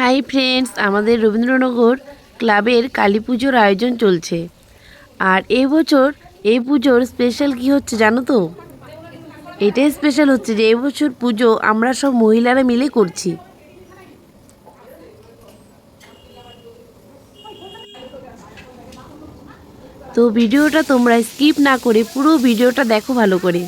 Hi friends, আমাদের রবীন্দ্রনগর ক্লাবের কালী পুজোর আয়োজন চলছে। আর এই পুজোর স্পেশাল কি হচ্ছে জানো তো? এটাই স্পেশাল হচ্ছে যে এবছর পুজো আমরা সব মহিলারা মিলে করছি। তো ভিডিওটা তোমরা স্কিপ না করে পুরো ভিডিওটা দেখো ভালো করে।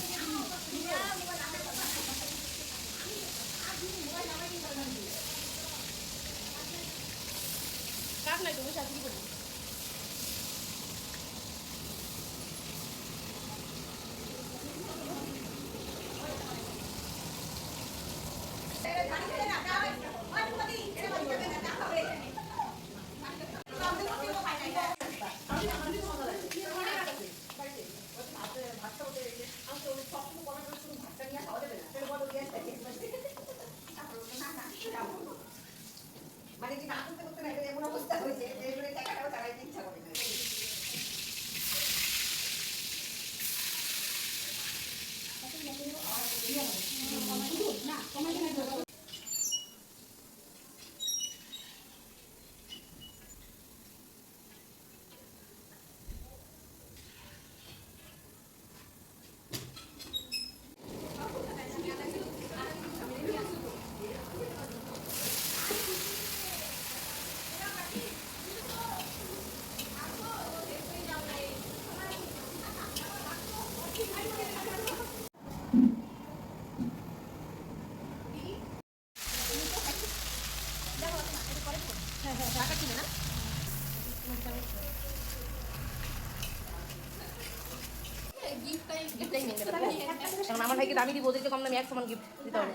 আমার ভাইকে দামি দিব, ওদেরকে কম দামি এক সমান গিফট দিতে হবে।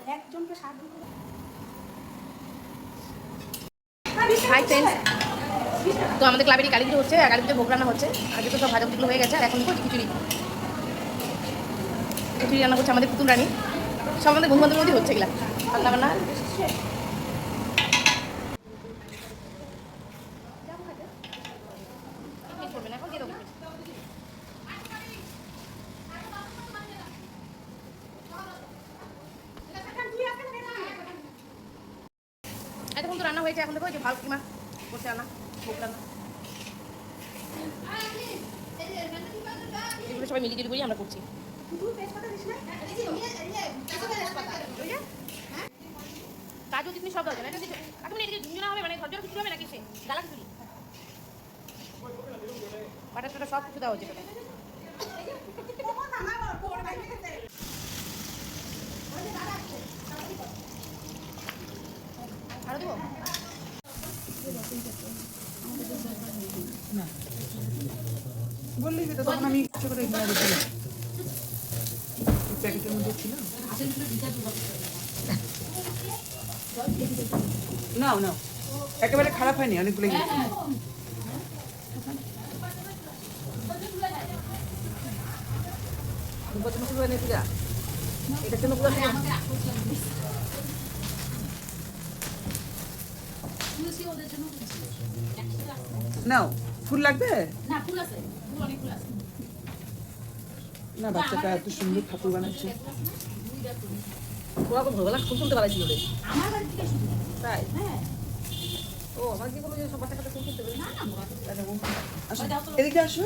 হাই ফ্রেন্ডস, তো আমাদের ক্লাবের কালী পুজো হচ্ছে, কালী পুজো ভোগ রান্না হচ্ছে। আগে তো সব ভাজাগুলো হয়ে গেছে, আর এখন খিচুড়ি খিচুড়ি রান্না করছে আমাদের পুতুল রানী। সব আমাদের বন্ধু বান্ধবের মধ্যে হচ্ছে এগুলা রান্না বান্না। এখন তো রান্না হয়েছে, এখন দেখো যে ভালো কিমা করছে রান্না, ভোগ রান্না। এগুলো সবাই মিলিজুলি করি আমরা করছি। কাজু কিশমিশ সব দেওয়া যায় না, এটা এখন এদিকে ঝুনঝুনা হবে, মানে ঝরঝরা খিচুড়ি হবে নাকি সে গালা খিচুড়ি, বাটার টাটা সব কিছু দেওয়া হচ্ছে। আরো দেবো বললেই তো, তখন আমি ইচ্ছে করে এগুলো দিয়েছিলাম প্যাকেটের মধ্যে ছিল। নাও নাও, একেবারে খারাপ হয়নি, অনেকগুলো গেছে। নাও, ফুল লাগবে না? বাচ্চাটা এত সুন্দর ঠাকুর বানাচ্ছে। ওরকম ভোরবেলা ফুল তুলতে পারছিল রে, তাই? ও আমার কি কোনো সব বাচ্চা কাছে ফুল তুলতে পারে না? এদিকে আসো।